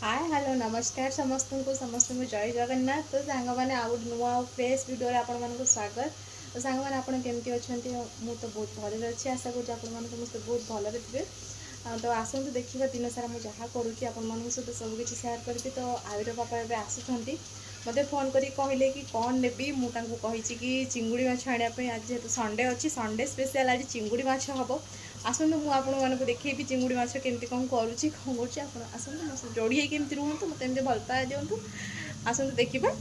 Hi hello नमस्कार समस्त को समस्त को जय जगन्नाथ। तो सांग मैंने आउ नुआ फ्रेश वीडियो आपण मानक स्वागत। तो सांग मैंने आपन केमती अच्छा मु तो बहुत भल अच्छी आशा करूँ आपण मैंने समस्त बहुत भलरे थे। तो आसतु देखा दिन सारा मुझे जहाँ करुँची आपण मान सहित सबकि सेयार करी। तो आईर पापा एवं आसुँच मत फोन करी कहले कि कौन नेबी मुझे कि चिंगुड़ी माछ आने आज जेहतु संडे अच्छी संडे स्पेशल आज चिंगुड़ी माछ हम। आसतु मुझे देखी चिंगुड़ी माछ केमती कौन करुँची कौन कर आसतु जोड़ी केमती रुहतु मत एमती भल पाए दिंतु आसतु देखा।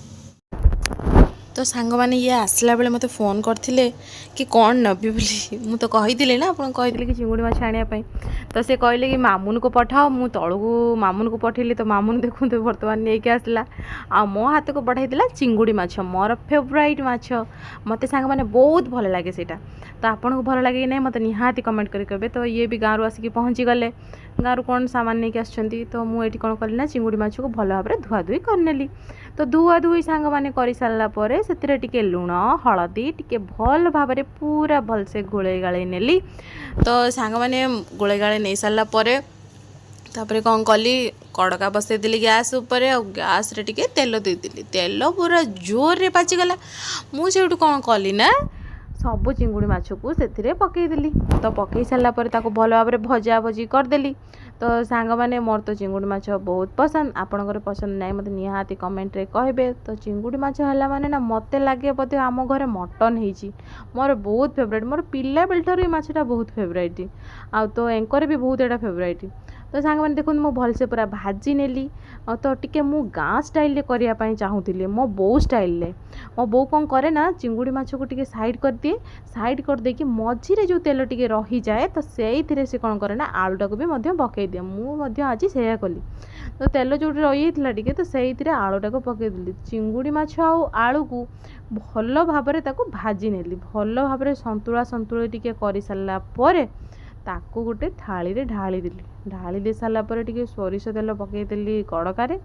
तो सांग मैंने ये आसला बेले मत फोन करते कि कौन नबी बोली मु तो कही ना आप कही कि चिंगुड़ी माछ आने तो से कहले कि मामुन को पठाओ मु तलू मामुन को पठेली। तो मामुन देखते बर्तमान नहीं आसला आ मो हाथ को पठाई चिंगुड़ी माछ मोर फेवराइट माछ मत सांग मैंने बहुत भल लगे से। तो आपन को भल लगे कि नहीं मत निहाती कमेंट करेंगे। तो ये भी गाँव आसिक पहुँची गले गाँव कौन सामान नहीं आसुँच। तो मुझे कौन कली ना चिंगुड़ी माछ को भल भाव में धुआधुई करनेली। तो धुआधुई सांग मैंने कर सारापर से लुण हलदी टिके भल भाव में पूरा भल से गोले गाले नेली। तो सांग मैंने गोले गाले नहीं सारापर तापर कौन कली कड़का बसईदी गैस उपर गैस रे टिके तेल देदेली। तेल पूरा जोर रे पाचिगला मुझे कौन कली ना सबू चिंगुड़ी माछ को से पकईदेली। तो पकई सारापर भल भाव में भजा भजी करदेली। तो सांग मैंने मोर तो चिंगुड़ी माछ बहुत पसंद आपणकर पसंद नहीं मत निहाती कमेंट रे कहबे। तो चिंगुड़ी माछ है माने ना मत लगे बोधे आम घर मटन होती मोर बहुत फेवरेट मोर पिला बेलठार माछटा बहुत फेवरेट आ तो एंकर भी बहुत एटा फेवरेट। तो सांग मैंने देखो मु भलसे पूरा भाजी नेली। तो टिके मु गाँ स्टाइल करने चाहूली मो बो स्टाइल मो बो कौन करे ना चिंगुड़ी माछ को टिके साइड कर दिए साइड कर देकी मझीरे जो तेल टिके रही जाए तो से से कौन करे ना आलूटा को भी पकई दिए मुझे आज से कली। तो तेल जो रही टिके तो से आलूटा को पकईदेली चिंगुड़ी माछ आलू को भल भाव में भाजी नेली भल भाव में संतुला संतुला टिके कर सारापर ताकू गोटे थाली रे ढाली देली ढाली दे सारापर टिके सोरिष तेल पकईदेली कड़कार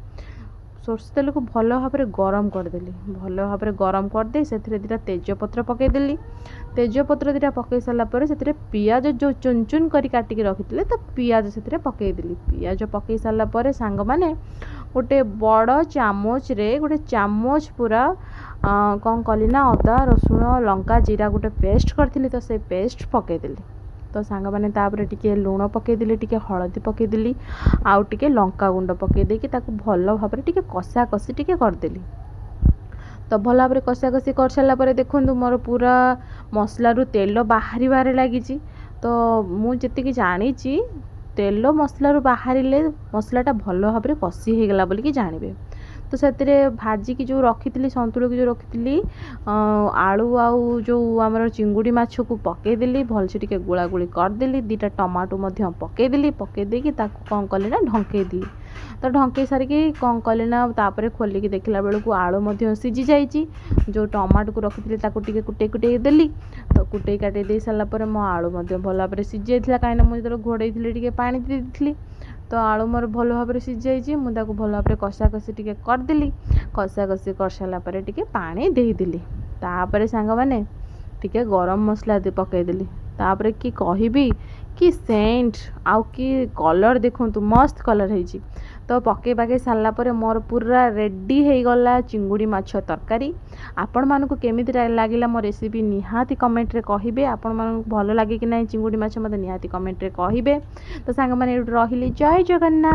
सोर्ष तेल को भल भाव में गरम करदेली भल भाव में गरम करदे से दीटा तेजपत्र पकईदेली तेजपत्र दीटा पकई सारापर से पियाज जो चुन चुन कर काटिक रखी तो पियाज से पकईदेली पियाज पकई सारापर सांग मैंने गोटे बड़ चामच रे गोटे चामच पूरा कौन कली ना अदा रसुण लंका जीरा गोटे पेस्ट करी तो से पेस्ट पकईदेली। तो सांग मैंने तापर टिके लुण पकईदेली टिके हलदी पकईदेली आउ टिके लंका गुंड पकईदे कि भल भाव में टिके कषा कषि टिके करदेली। तो भल भाव में कषा कषि कर सारापर देखूँ मोर पूरा मसलू तेल बाहर लगी। तो मुझे जानी तेल मसलू बाहर मसलाटा भल भाव में कषि होगला बोलिकी जानवे। तो से भाजी की जो रखी थी संतुल की जो रखी थी आलू आउ जो आमर चिंगुड़ी माछ को पकईदेली भल से टिके गोला गोली करदेली दीटा टमाटो पकईदेली पकईदेकी कौन कली ना ढंकईदेली। तो ढंकई सारिकी कौन कली ना तापर खोलिकी देखला बेलू आलू सीझी जाइए जो टमाटो को रखी थी टिके कुटे कुटे देली। तो कुटे काटे दे सारापर मो आलू भल भाव में सीझी जाइए कहीं मुझे घोड़े टे पानी देती। तो आलू मोर भल भाव में सीझी जाइए मुझे भल भाव में कषा कषि टिके करदेली कषा कषि कर सारापर टिके पानी देदेली। तापर सांग मैंने टिके गरम मसला पकईदेली तापर कि कहबी कि सेंट आउ कि कलर देखूँ मस्त कलर है। तो पकई पकई सारापर मोर पूरा रेडी हो गला चिंगुड़ी माछ तरकारी। आपण मानक केमिति लागिला मो रेसिपी निहाती कमेंट रे कहिबे आपण मानक भल लागे कि नहीं चिंगुड़ी माछ मते निहाती कमेंट रे कहिबे। तो सांग माने रहिली जय जगन्नाथ।